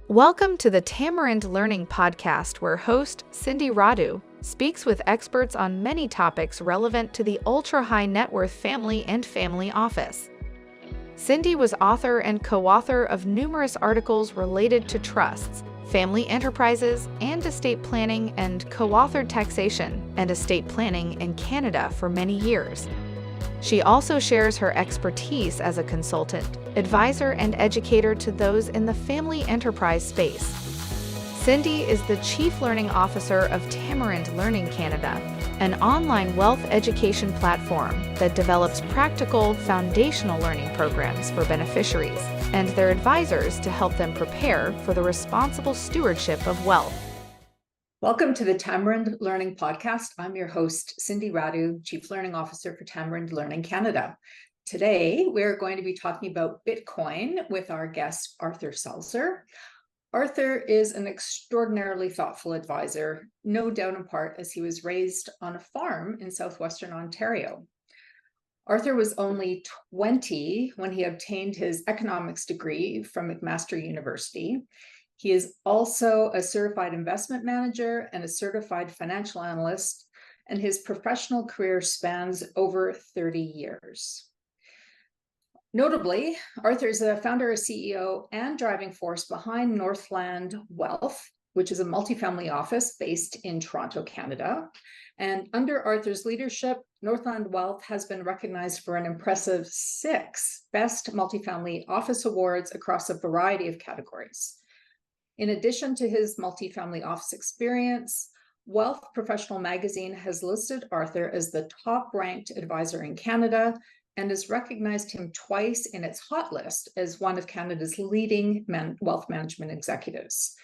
Welcome to the Tamarind Learning Podcast, where host Cindy Radu speaks with experts on many topics relevant to the ultra-high net worth family and family office. Cindy was author and co-author of numerous articles related to trusts, family enterprises, and estate planning, and co-authored taxation and estate planning in Canada for many years. She also shares her expertise as a consultant, advisor, and educator to those in the family enterprise space. Cindy is the Chief Learning Officer of Tamarind Learning Canada, an online wealth education platform that develops practical, foundational learning programs for beneficiaries and their advisors to help them prepare for the responsible stewardship of wealth. Welcome to the Tamarind Learning Podcast. I'm your host, Cindy Radu, Chief Learning Officer for Tamarind Learning Canada. Today, we're going to be talking about Bitcoin with our guest, Arthur Salzer. Arthur is an extraordinarily thoughtful advisor, no doubt in part as he was raised on a farm in southwestern Ontario. Arthur was only 20 when he obtained his economics degree from McMaster University. He is also a certified investment manager and a certified financial analyst, and his professional career spans over 30 years. Notably, Arthur is the founder, CEO, and driving force behind Northland Wealth, which is a multifamily office based in Toronto, Canada. And under Arthur's leadership, Northland Wealth has been recognized for an impressive 6 Best Multifamily Office Awards across a variety of categories. In addition to his multifamily office experience, Wealth Professional Magazine has listed Arthur as the top-ranked advisor in Canada and has recognized him twice in its hot list as one of Canada's leading wealth management executives.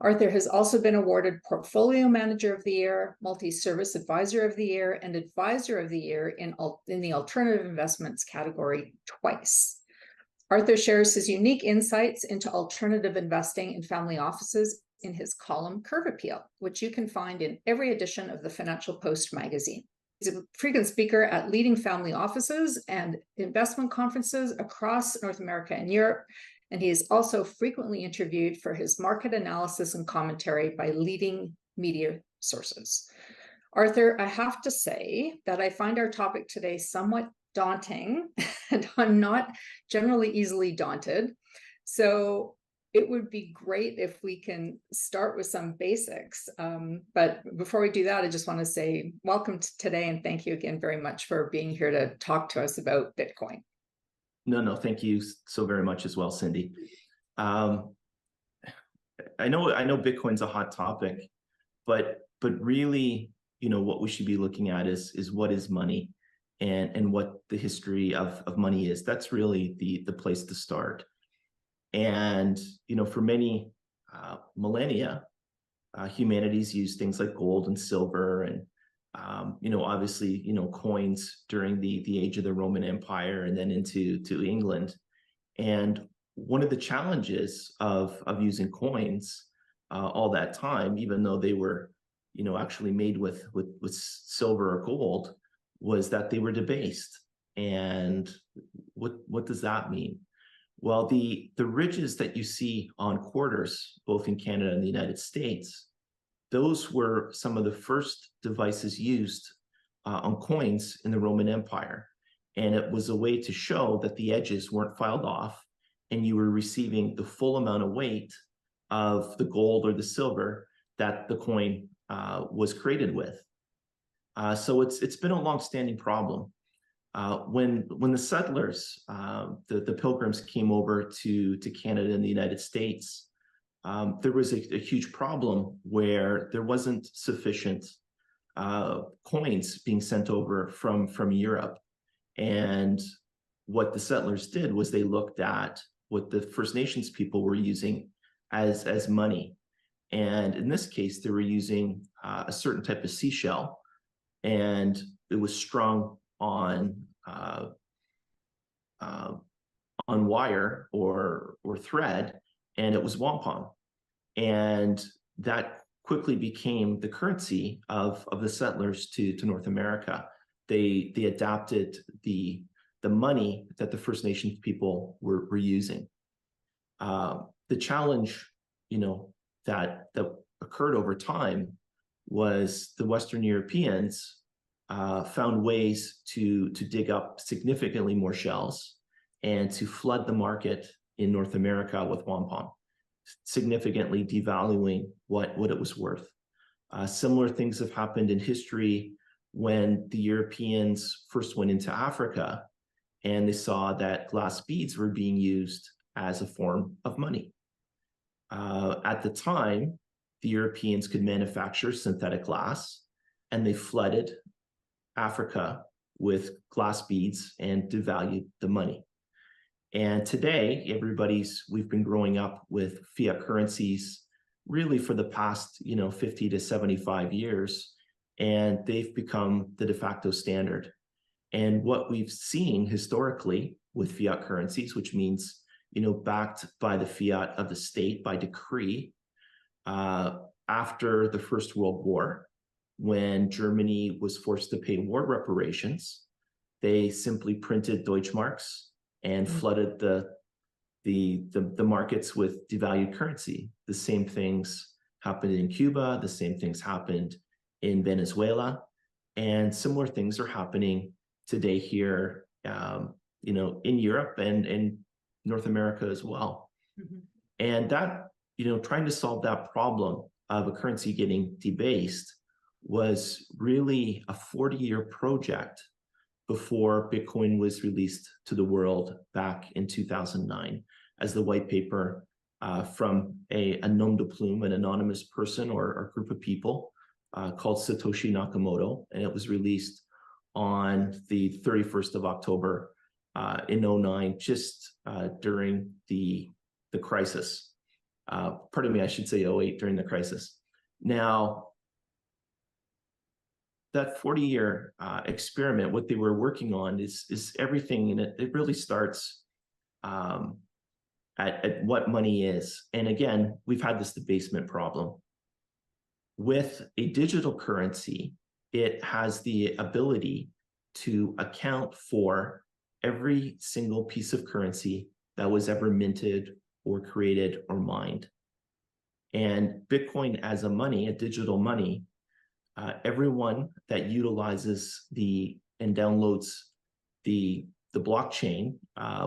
Arthur has also been awarded Portfolio Manager of the Year, Multi-Service Advisor of the Year, and Advisor of the Year in the Alternative Investments category twice. Arthur shares his unique insights into alternative investing in family offices in his column Curve Appeal, which you can find in every edition of the Financial Post magazine. He's a frequent speaker at leading family offices and investment conferences across North America and Europe, and he is also frequently interviewed for his market analysis and commentary by leading media sources. Arthur, I have to say that I find our topic today somewhat daunting, and I'm not generally easily daunted. So it would be great if we can start with some basics. But before we do that, I just want to say welcome to today, and thank you again very much for being here to talk to us about Bitcoin. No, thank you so very much as well, Cindy. I know Bitcoin's a hot topic, but really, what we should be looking at is what is money, and what the history of money is. That's really the place to start. And for many millennia, humanity's used things like gold and silver, and obviously coins during the age of the Roman Empire, and then into England. And one of the challenges of using coins all that time, even though they were actually made with silver or gold, was that they were debased. And what does that mean? Well, the ridges that you see on quarters, both in Canada and the United States, those were some of the first devices used on coins in the Roman Empire. And it was a way to show that the edges weren't filed off, and you were receiving the full amount of weight of the gold or the silver that the coin was created with. So it's been a long-standing problem. When the settlers, the pilgrims, came over to Canada and the United States, there was a huge problem where there wasn't sufficient coins being sent over from Europe. And what the settlers did was they looked at what the First Nations people were using as money. And in this case, they were using a certain type of seashell, and it was strung on wire or thread, and it was wampum. And that quickly became the currency of the settlers to North America. They adapted the money that the First Nations people were using. The challenge that occurred over time was the Western Europeans found ways to dig up significantly more shells and to flood the market in North America with wampum, significantly devaluing what it was worth. Similar things have happened in history when the Europeans first went into Africa and they saw that glass beads were being used as a form of money. At the time, the Europeans could manufacture synthetic glass, and they flooded Africa with glass beads and devalued the money. And today, we've been growing up with fiat currencies really for the past, 50 to 75 years, and they've become the de facto standard. And what we've seen historically with fiat currencies, which means, backed by the fiat of the state by decree, after the First World War, when Germany was forced to pay war reparations, they simply printed Deutschmarks and flooded the markets with devalued currency. The same things happened in Cuba, the same things happened in Venezuela, and similar things are happening today here, in Europe and in North America as well. Mm-hmm. And that, trying to solve that problem of a currency getting debased was really a 40-year project before Bitcoin was released to the world back in 2009 as the white paper from a nom de plume, an anonymous person or group of people called Satoshi Nakamoto. And it was released on the 31st of October in 2009, just during the crisis. Pardon me, I should say 2008, during the crisis. Now, that 40-year experiment, what they were working on is everything, and it really starts at what money is. And again, we've had this debasement problem. With a digital currency, it has the ability to account for every single piece of currency that was ever minted or created or mined. And Bitcoin as a money, a digital money, everyone that utilizes and downloads the blockchain,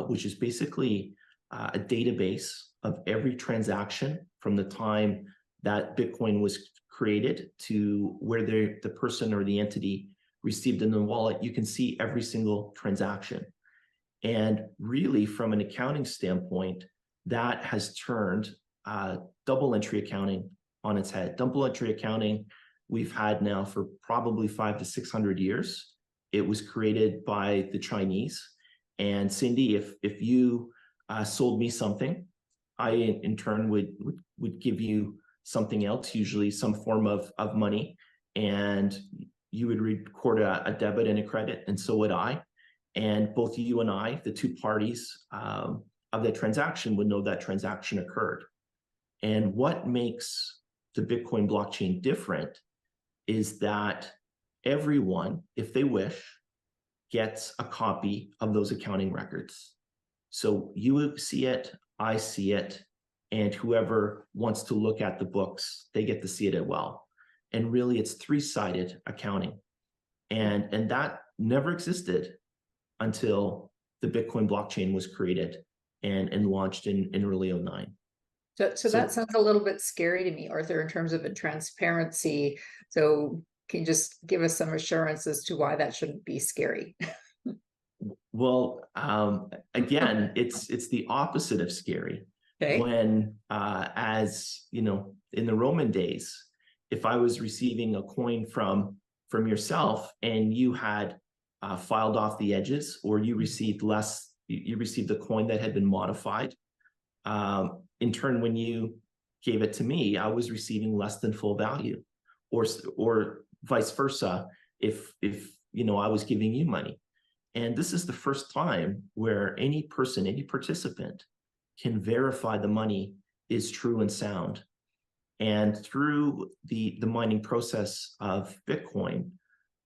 which is basically a database of every transaction from the time that Bitcoin was created to where the person or the entity received in the wallet, you can see every single transaction. And really, from an accounting standpoint, that has turned double entry accounting on its head. Double entry accounting we've had now for probably 500 to 600 years. It was created by the Chinese. And Cindy, if you sold me something, I in turn would give you something else, usually some form of money, and you would record a debit and a credit, and so would I. And both you and I, the two parties of that transaction, would know that transaction occurred. And what makes the Bitcoin blockchain different is that everyone, if they wish, gets a copy of those accounting records. So you see it, I see it, and whoever wants to look at the books, they get to see it as well. And really, it's three-sided accounting. And that never existed until the Bitcoin blockchain was created and launched in early 2009. So that sounds a little bit scary to me, Arthur, in terms of the transparency. So can you just give us some assurance as to why that shouldn't be scary? Well, again, it's the opposite of scary. Okay. When, as you know, in the Roman days, if I was receiving a coin from yourself and you had filed off the edges, or you received a coin that had been modified, in turn, when you gave it to me, I was receiving less than full value, or vice versa, if I was giving you money. And this is the first time where any person, any participant, can verify the money is true and sound. And through the mining process of Bitcoin,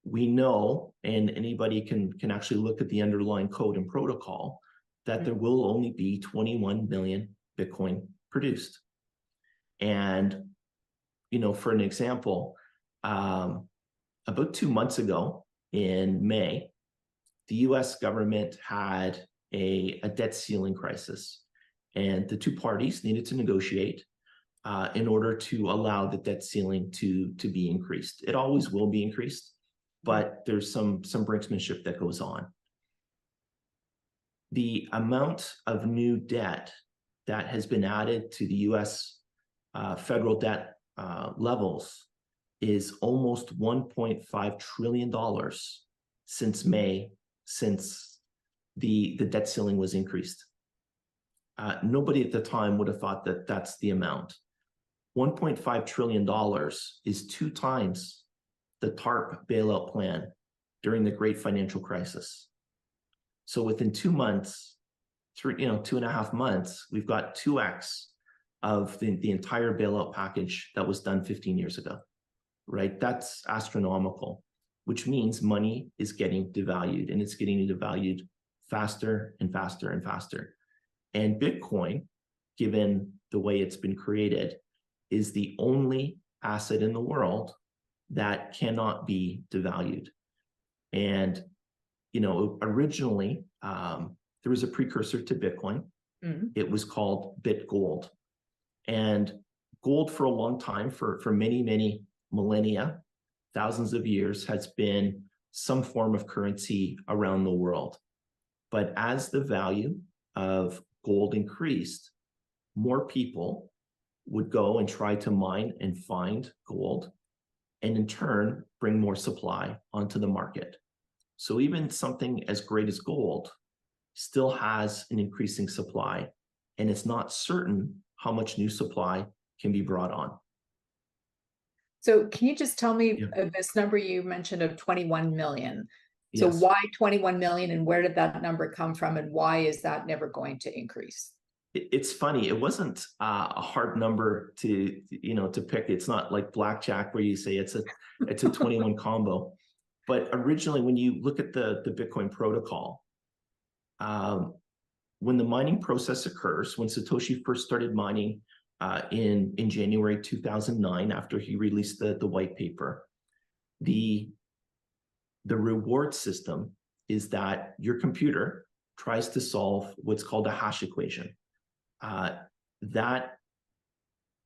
we know, and anybody can actually look at the underlying code and protocol, that there will only be 21 million Bitcoin produced. And, for an example, about 2 months ago in May, the US government had a debt ceiling crisis, and the two parties needed to negotiate in order to allow the debt ceiling to be increased. It always will be increased, but there's some brinksmanship that goes on. The amount of new debt that has been added to the US federal debt levels is almost $1.5 trillion since May, since the debt ceiling was increased. Nobody at the time would have thought that that's the amount. $1.5 trillion is 2 times the TARP bailout plan during the Great Financial Crisis. So within 2 months, 2.5 months, we've got 2x of the entire bailout package that was done 15 years ago, right? That's astronomical, which means money is getting devalued, and it's getting devalued faster and faster and faster. And Bitcoin, given the way it's been created, is the only asset in the world that cannot be devalued. And, originally, there was a precursor to Bitcoin. It was called BitGold. And gold for a long time, for many, many millennia, thousands of years, has been some form of currency around the world. But as the value of gold increased, more people would go and try to mine and find gold, and in turn, bring more supply onto the market. So even something as great as gold still has an increasing supply, and it's not certain how much new supply can be brought on. So can you just tell me this number you mentioned of 21 million? So Yes. Why 21 million, and where did that number come from, and why is that never going to increase? It's funny. It wasn't a hard number to pick. It's not like blackjack where you say it's a 21 combo. But originally, when you look at the Bitcoin protocol, when the mining process occurs, when Satoshi first started mining in January 2009, after he released the white paper, the reward system is that your computer tries to solve what's called a hash equation. That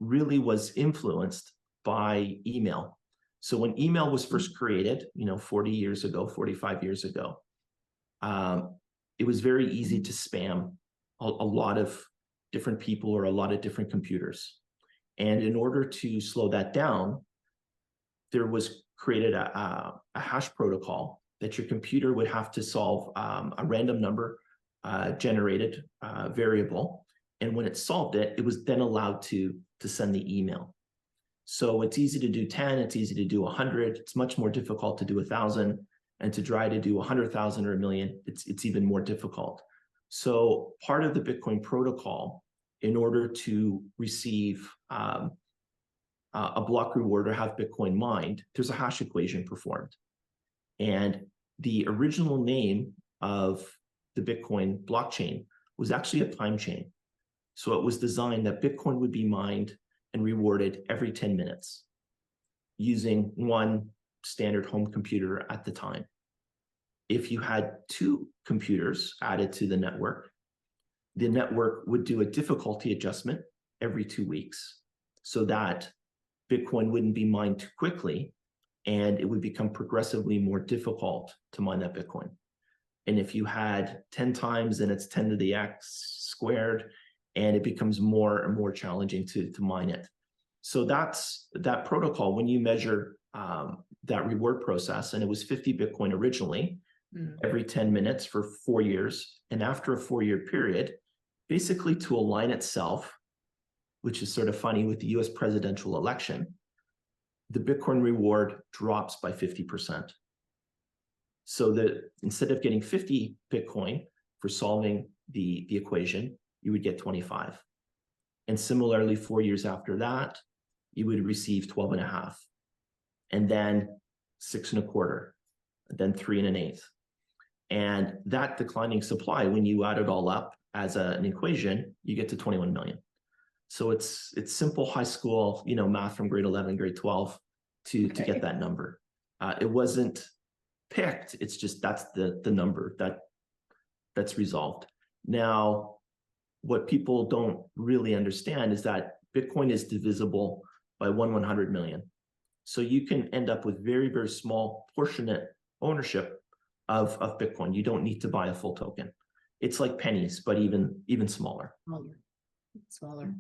really was influenced by email. So when email was first created, 40 years ago, 45 years ago, it was very easy to spam a lot of different people or a lot of different computers. And in order to slow that down, there was created a hash protocol that your computer would have to solve a random number generated variable. And when it solved it, it was then allowed to send the email. So it's easy to do 10, it's easy to do 100. It's much more difficult to do 1,000, and to try to do 100,000 or 1 million, it's even more difficult. So part of the Bitcoin protocol, in order to receive a block reward or have Bitcoin mined, there's a hash equation performed. And the original name of the Bitcoin blockchain was actually a time chain. So it was designed that Bitcoin would be mined and rewarded every 10 minutes using one standard home computer at the time. If you had 2 computers added to the network would do a difficulty adjustment every 2 weeks so that Bitcoin wouldn't be mined too quickly, and it would become progressively more difficult to mine that Bitcoin. And if you had 10 times, then it's 10 to the x squared, and it becomes more and more challenging to mine it. So that's that protocol. When you measure that reward process, and it was 50 Bitcoin originally, every 10 minutes for 4 years. And after a 4-year period, basically to align itself, which is sort of funny with the US presidential election, the Bitcoin reward drops by 50%. So that instead of getting 50 Bitcoin for solving the equation, you would get 25. And similarly, 4 years after that, you would receive 12.5, and then 6.25, and then 3.125. And that declining supply, when you add it all up as an equation, you get to 21 million. So it's simple high school, math from grade 11, grade 12 to get that number. It wasn't picked. It's just that's the number that's resolved. Now, what people don't really understand is that Bitcoin is divisible by 1/100 million. So you can end up with very, very small portionate ownership of Bitcoin. You don't need to buy a full token. It's like pennies, but even smaller. Smaller.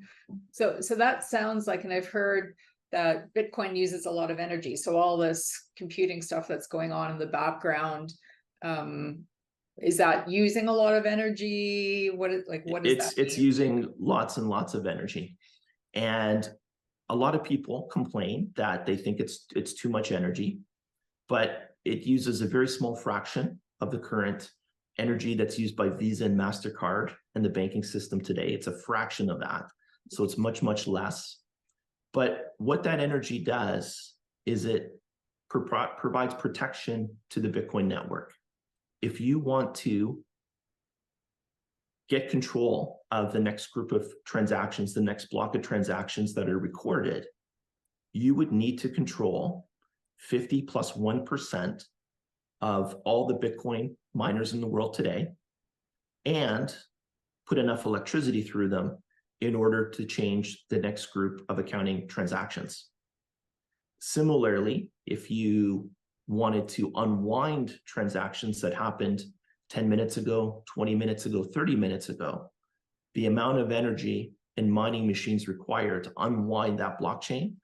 So that sounds like, and I've heard that Bitcoin uses a lot of energy. So all this computing stuff that's going on in the background, is that using a lot of energy? What is that? It's using lots and lots of energy. And a lot of people complain that they think it's too much energy, but it uses a very small fraction of the current energy that's used by Visa and MasterCard and the banking system today. It's a fraction of that. So it's much, much less. But what that energy does is it provides protection to the Bitcoin network. If you want to get control of the next group of transactions, the next block of transactions that are recorded, you would need to control 50 plus 1% of all the Bitcoin miners in the world today and put enough electricity through them in order to change the next group of accounting transactions. Similarly, if you wanted to unwind transactions that happened 10 minutes ago, 20 minutes ago, 30 minutes ago, the amount of energy and mining machines required to unwind that blockchain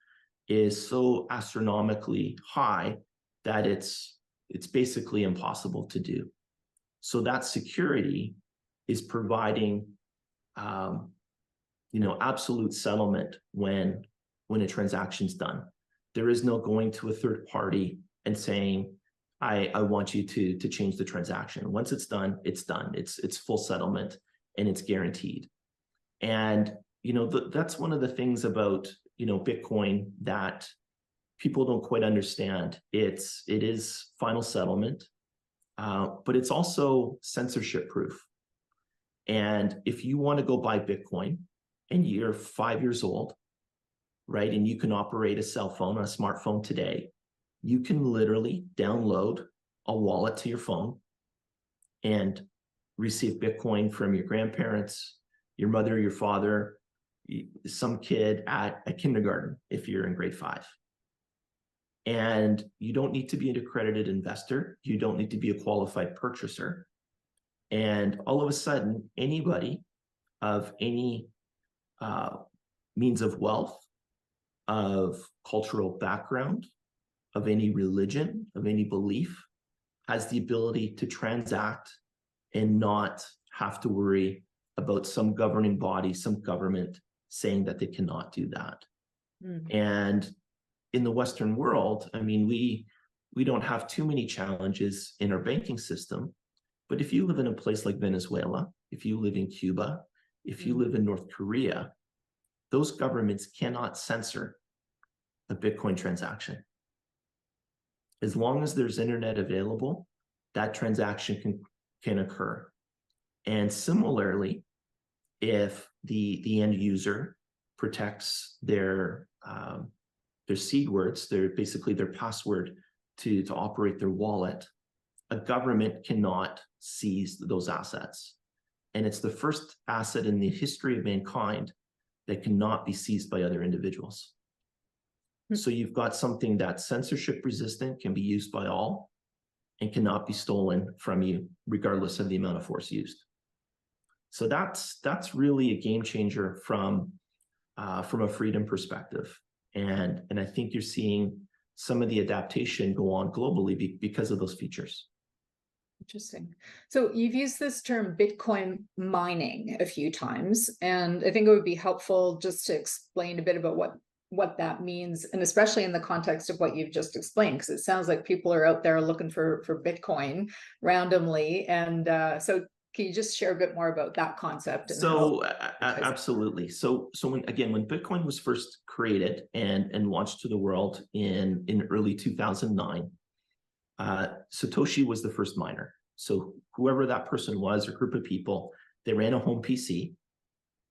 is so astronomically high that it's basically impossible to do. So that security is providing absolute settlement when a transaction's done. There is no going to a third party and saying, I want you to change the transaction. Once it's done, it's done. It's full settlement and it's guaranteed. And that's one of the things about Bitcoin that people don't quite understand. It is final settlement, but it's also censorship proof. And if you want to go buy Bitcoin and you're 5 years old, right, and you can operate a cell phone, a smartphone today, you can literally download a wallet to your phone and receive Bitcoin from your grandparents, your mother, your father, some kid at kindergarten if you're in grade 5. And you don't need to be an accredited investor. You don't need to be a qualified purchaser. And all of a sudden, anybody of any means of wealth, of cultural background, of any religion, of any belief, has the ability to transact and not have to worry about some governing body, some government saying that they cannot do that. And in the Western world, I mean, we don't have too many challenges in our banking system. But if you live in a place like Venezuela, if you live in Cuba, if you live in North Korea, those governments cannot censor a Bitcoin transaction. As long as there's internet available, that transaction can occur. And similarly, if the end user protects their seed words, basically their password to operate their wallet, a government cannot seize those assets. And it's the first asset in the history of mankind that cannot be seized by other individuals. So you've got something that's censorship resistant, can be used by all, and cannot be stolen from you, regardless of the amount of force used. So that's really a game changer from a freedom perspective. And I think you're seeing some of the adaptation go on globally because of those features. Interesting. So you've used this term Bitcoin mining a few times, and I think it would be helpful just to explain a bit about what that means, and especially in the context of what you've just explained, because it sounds like people are out there looking for Bitcoin randomly. And so can you just share a bit more about that concept? And absolutely. So when Bitcoin was first created and launched to the world in early 2009, Satoshi was the first miner. So whoever that person was, or group of people, they ran a home PC.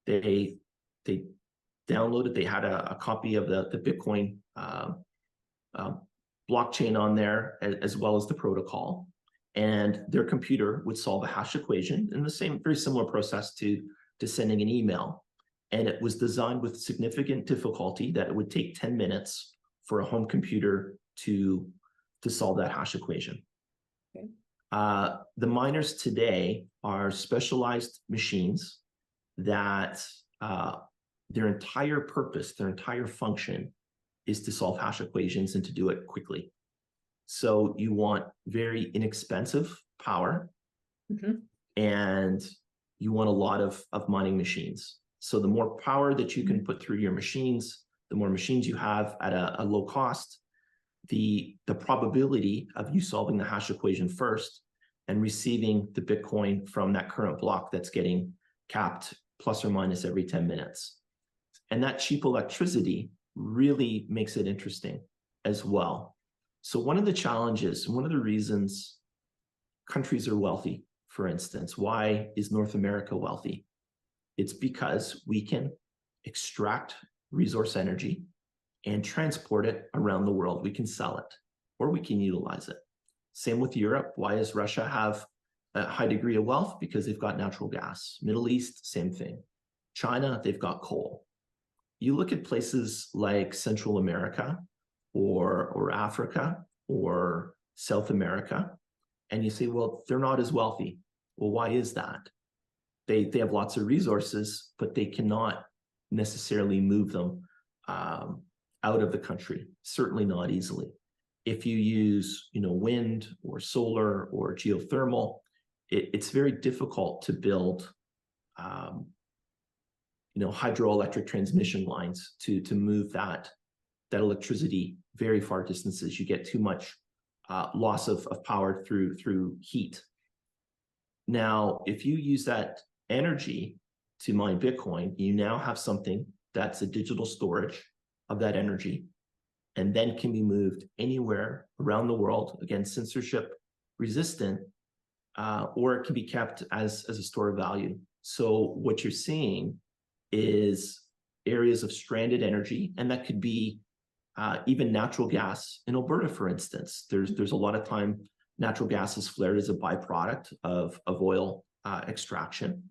They download it. They had a copy of the Bitcoin blockchain on there, as well as the protocol. And their computer would solve a hash equation in the same, very similar process to sending an email. And it was designed with significant difficulty that it would take 10 minutes for a home computer to solve that hash equation. Okay. The miners today are specialized machines that their entire purpose, their entire function is to solve hash equations and to do it quickly. So you want very inexpensive power, and you want a lot of mining machines. So the more power that you can put through your machines, the more machines you have at a low cost, the probability of you solving the hash equation first and receiving the Bitcoin from that current block that's getting capped plus or minus every 10 minutes. And that cheap electricity really makes it interesting as well. So one of the challenges, one of the reasons countries are wealthy, for instance, why is North America wealthy? It's because we can extract resource energy and transport it around the world. We can sell it, or we can utilize it. Same with Europe. Why does Russia have a high degree of wealth? Because they've got natural gas. Middle East, same thing. China, they've got coal. You look at places like Central America or Africa or South America, and you say, well, they're not as wealthy. Well, why is that? They have lots of resources, but they cannot necessarily move them out of the country, certainly not easily. If you use, wind or solar or geothermal, it's very difficult to build hydroelectric transmission lines to move that electricity very far distances. You get too much loss of power through heat. Now, if you use that energy to mine Bitcoin, you now have something that's a digital storage of that energy, and then can be moved anywhere around the world, again, censorship resistant, or it can be kept as a store of value. So what you're seeing is areas of stranded energy, and that could be even natural gas in Alberta, for instance. There's a lot of time natural gas is flared as a byproduct of oil extraction,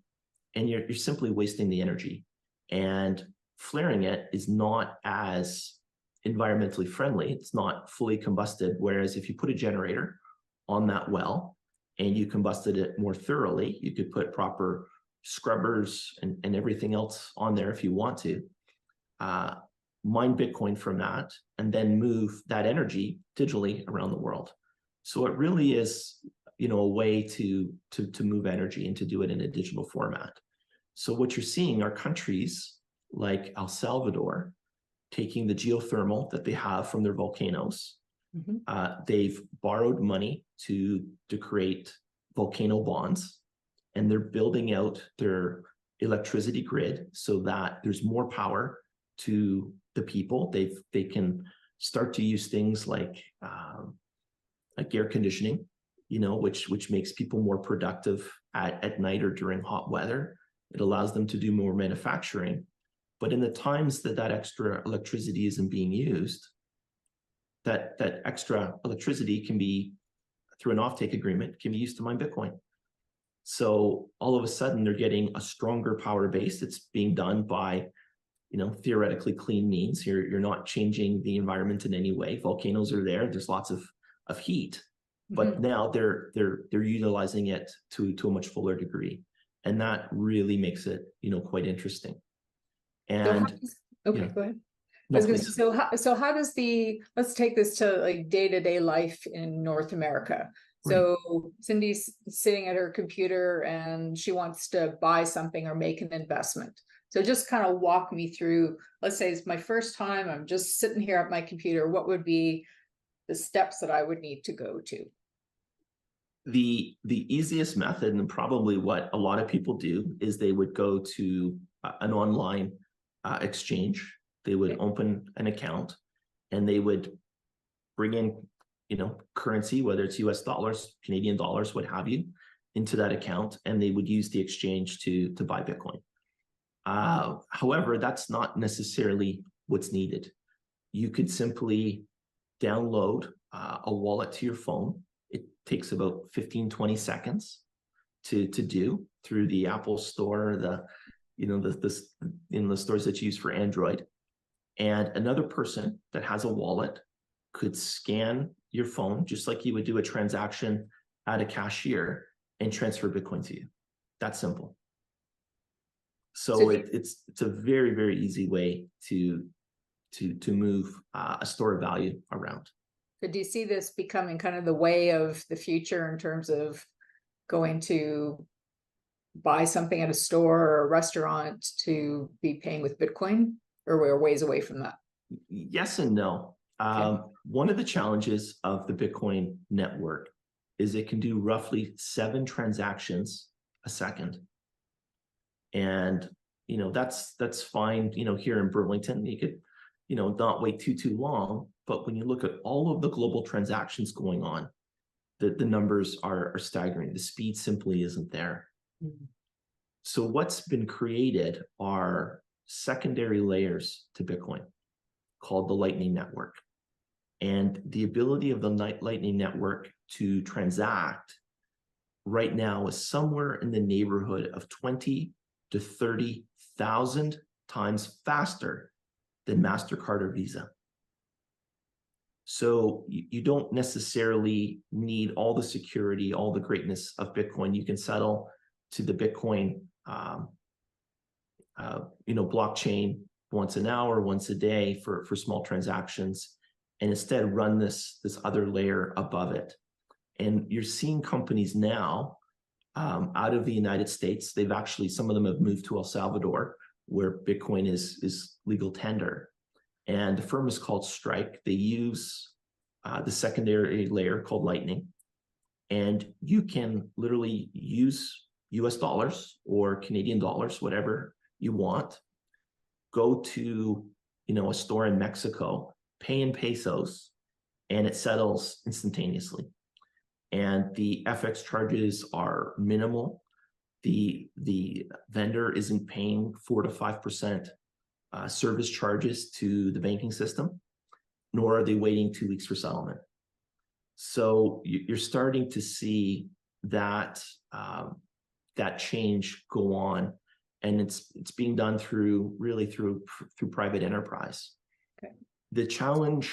and you're simply wasting the energy. And flaring it is not as environmentally friendly. It's not fully combusted. Whereas if you put a generator on that well and you combusted it more thoroughly, you could put proper scrubbers and everything else on there if you want to, mine Bitcoin from that, and then move that energy digitally around the world. So it really is, a way to move energy and to do it in a digital format. So what you're seeing are countries like El Salvador taking the geothermal that they have from their volcanoes. They've borrowed money to create volcano bonds, and they're building out their electricity grid so that there's more power to the people. They can start to use things like air conditioning, which makes people more productive at night or during hot weather. It allows them to do more manufacturing. But in the times that extra electricity isn't being used, that extra electricity can be, through an offtake agreement, can be used to mine Bitcoin. So all of a sudden they're getting a stronger power base. It's being done by, theoretically clean means. You're not changing the environment in any way. Volcanoes are there. There's lots of heat, but now they're utilizing it to a much fuller degree, and that really makes it quite interesting. And go ahead. No, I was going to say, so how does let's take this to like day-to-day life in North America. So Cindy's sitting at her computer and she wants to buy something or make an investment. So just kind of walk me through, let's say it's my first time, I'm just sitting here at my computer. What would be the steps that I would need to go to? The easiest method, and probably what a lot of people do, is they would go to an online exchange. They would open an account and they would bring in, currency, whether it's US dollars, Canadian dollars, what have you, into that account, and they would use the exchange to buy Bitcoin. However, that's not necessarily what's needed. You could simply download a wallet to your phone. It takes about 15-20 seconds to do through the Apple Store, in the stores that you use for Android. And another person that has a wallet could scan your phone just like you would do a transaction at a cashier and transfer Bitcoin to you. That's simple. So it's a very, very easy way to move a store of value around. So do you see this becoming kind of the way of the future in terms of going to buy something at a store or a restaurant to be paying with Bitcoin, or we're ways away from that? Yes and no. Okay. One of the challenges of the Bitcoin network is it can do roughly 7 transactions a second. And, that's fine, here in Burlington, you could, not wait too long. But when you look at all of the global transactions going on, the numbers are staggering. The speed simply isn't there. Mm-hmm. So what's been created are secondary layers to Bitcoin called the Lightning Network. And the ability of the Lightning Network to transact right now is somewhere in the neighborhood of 20 to 30,000 times faster than MasterCard or Visa. So you don't necessarily need all the security, all the greatness of Bitcoin. You can settle to the Bitcoin, blockchain once an hour, once a day for small transactions, and instead run this other layer above it. And you're seeing companies now out of the United States. Some of them have moved to El Salvador, where Bitcoin is legal tender. And the firm is called Strike. They use the secondary layer called Lightning. And you can literally use US dollars or Canadian dollars, whatever you want. Go to a store in Mexico, pay in pesos, and it settles instantaneously. And the FX charges are minimal. The vendor isn't paying 4 to 5% service charges to the banking system, nor are they waiting 2 weeks for settlement. So you're starting to see that change go on, and it's being done through private enterprise. Okay. The challenge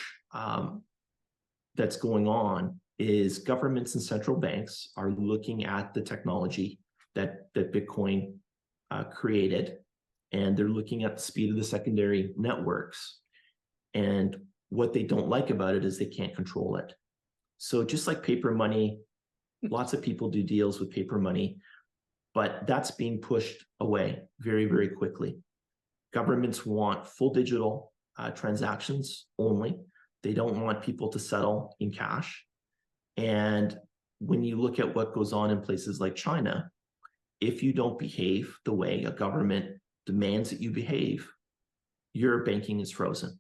that's going on is governments and central banks are looking at the technology that Bitcoin created, and they're looking at the speed of the secondary networks. And what they don't like about it is they can't control it. So just like paper money, lots of people do deals with paper money, but that's being pushed away very, very quickly. Governments want full digital transactions only. They don't want people to settle in cash. And when you look at what goes on in places like China, if you don't behave the way a government demands that you behave, your banking is frozen.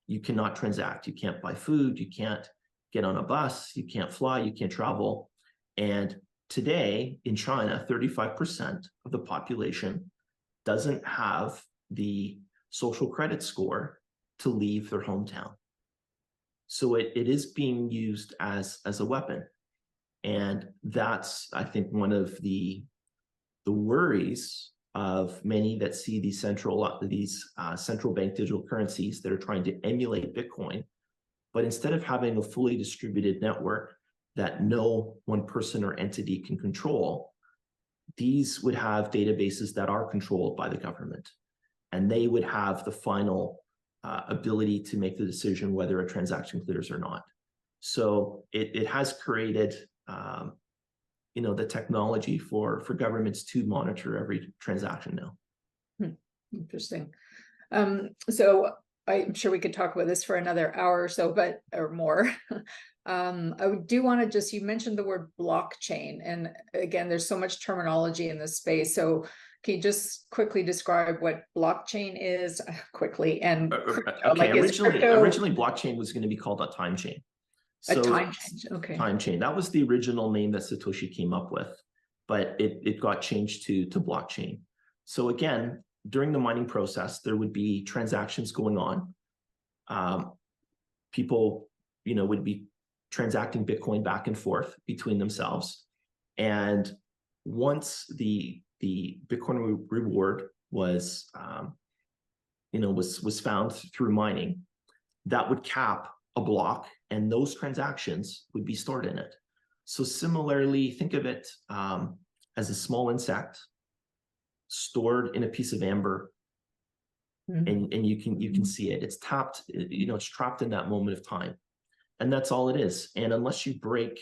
You cannot transact. You can't buy food. You can't get on a bus. You can't fly. You can't travel. And today in China, 35% of the population doesn't have the social credit score to leave their hometown. So it is being used as a weapon. And that's, I think, one of the worries of many that see these central bank digital currencies that are trying to emulate Bitcoin. But instead of having a fully distributed network that no one person or entity can control, these would have databases that are controlled by the government. And they would have the final ability to make the decision whether a transaction clears or not. So it has created the technology for governments to monitor every transaction now. Interesting. So I'm sure we could talk about this for another hour or so, or more. I do want to you mentioned the word blockchain, and again, there's so much terminology in this space. So can you just quickly describe what blockchain is quickly? And okay, originally blockchain was going to be called a time chain. So, a time chain, okay. Time chain. That was the original name that Satoshi came up with, but it got changed to blockchain. So again, during the mining process, there would be transactions going on. People, would be transacting Bitcoin back and forth between themselves. And once the Bitcoin reward was, was found through mining, that would cap a block, and those transactions would be stored in it. So similarly, think of it as a small insect stored in a piece of amber, and you can see it. It's tapped, it's trapped in that moment of time, and that's all it is. And unless you break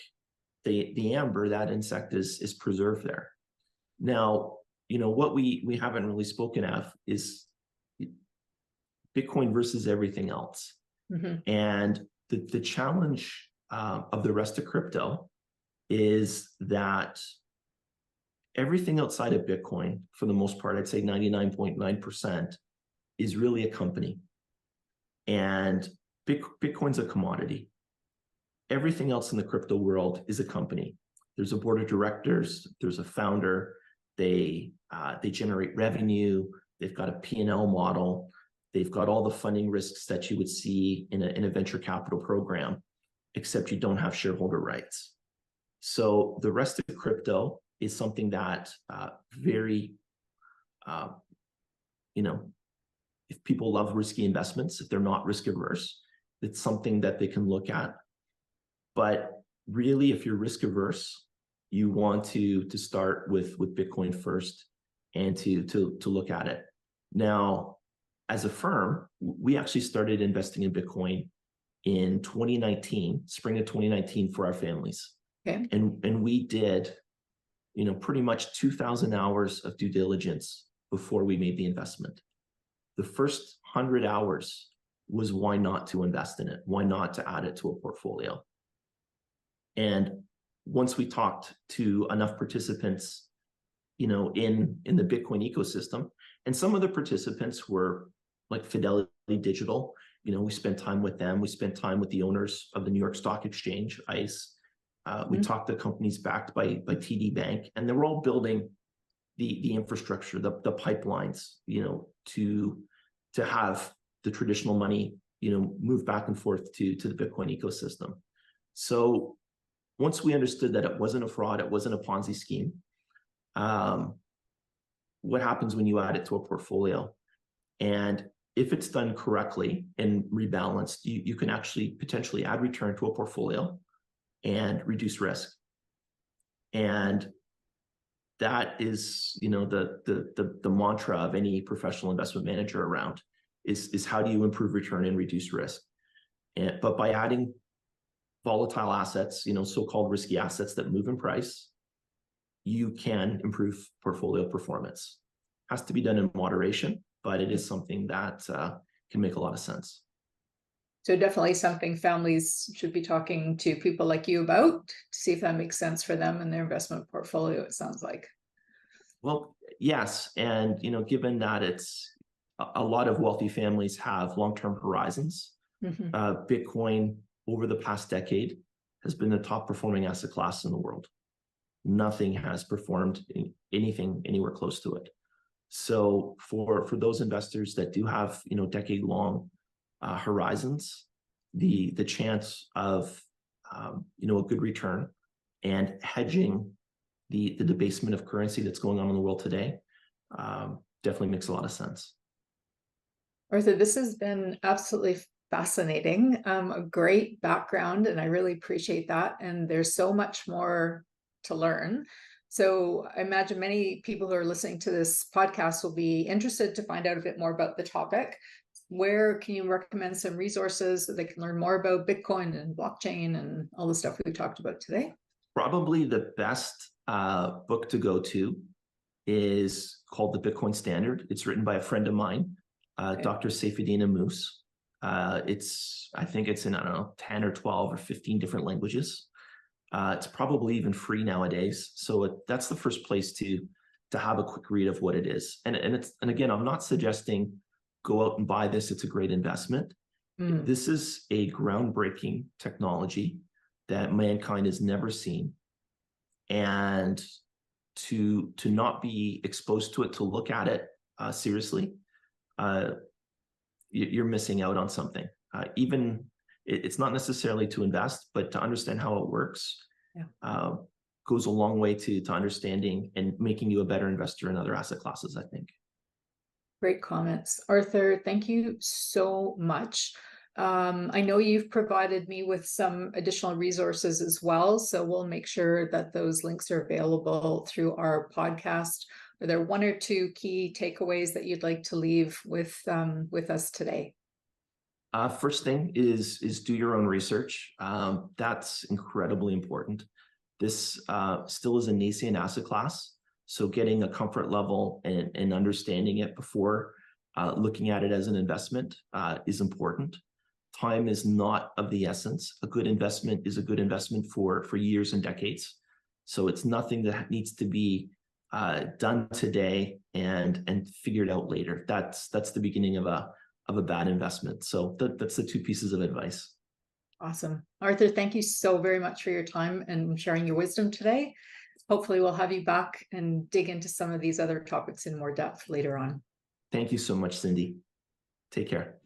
the amber, that insect is preserved there. Now, what we haven't really spoken of is Bitcoin versus everything else. And the challenge of the rest of crypto is that everything outside of Bitcoin, for the most part, I'd say 99.9%, is really a company. And Bitcoin's a commodity. Everything else in the crypto world is a company. There's a board of directors, there's a founder, they generate revenue, they've got a P&L model, they've got all the funding risks that you would see in a venture capital program, except you don't have shareholder rights. So the rest of crypto is something that very, if people love risky investments, if they're not risk averse, it's something that they can look at. But really, if you're risk averse, you want to start with Bitcoin first and to look at it. Now, as a firm, we actually started investing in Bitcoin in 2019, spring of 2019, for our families. Okay. And we did, pretty much 2,000 hours of due diligence before we made the investment. The first 100 hours was why not to invest in it? Why not to add it to a portfolio? And once we talked to enough participants, in the Bitcoin ecosystem, and some of the participants were like Fidelity Digital, we spent time with them. We spent time with the owners of the New York Stock Exchange, ICE. We talked to companies backed by TD Bank, and they were all building the infrastructure, the pipelines, to have the traditional money, move back and forth to the Bitcoin ecosystem. So once we understood that it wasn't a fraud, it wasn't a Ponzi scheme, what happens when you add it to a portfolio? And if it's done correctly and rebalanced, you can actually potentially add return to a portfolio and reduce risk. And that is, the mantra of any professional investment manager around is how do you improve return and reduce risk? But by adding volatile assets, so-called risky assets that move in price, you can improve portfolio performance. Has to be done in moderation, but it is something that can make a lot of sense. So definitely something families should be talking to people like you about to see if that makes sense for them and their investment portfolio, it sounds like. Well, yes. And, given that it's a lot of wealthy families have long-term horizons, Bitcoin over the past decade has been the top performing asset class in the world. Nothing has performed anything anywhere close to it. So for those investors that do have, decade-long horizons, the chance of a good return and hedging the debasement of currency that's going on in the world today definitely makes a lot of sense. Arthur, this has been absolutely fascinating, a great background, and I really appreciate that. And there's so much more to learn. So I imagine many people who are listening to this podcast will be interested to find out a bit more about the topic. Where can you recommend some resources that they can learn more about Bitcoin and blockchain and all the stuff we talked about today? Probably the best book to go to is called The Bitcoin Standard. It's written by a friend of mine, Dr. Saifedean Ammous. I think it's in, 10 or 12 or 15 different languages. It's probably even free nowadays. So that's the first place to have a quick read of what it is. And again, I'm not suggesting go out and buy this. It's a great investment. This is a groundbreaking technology that mankind has never seen. And to not be exposed to it, to look at it seriously, you're missing out on something. Even it's not necessarily to invest, but to understand how it works goes a long way to understanding and making you a better investor in other asset classes, I think. Great comments. Arthur, thank you so much. I know you've provided me with some additional resources as well, so we'll make sure that those links are available through our podcast. Are there one or two key takeaways that you'd like to leave with us today? First thing is do your own research. That's incredibly important. This still is a nascent asset class, so getting a comfort level and understanding it before looking at it as an investment is important. Time is not of the essence. A good investment is a good investment for years and decades. So it's nothing that needs to be done today and figured out later. That's the beginning of a bad investment. So that's the two pieces of advice. Awesome. Arthur, thank you so very much for your time and sharing your wisdom today. Hopefully we'll have you back and dig into some of these other topics in more depth later on. Thank you so much, Cindy. Take care.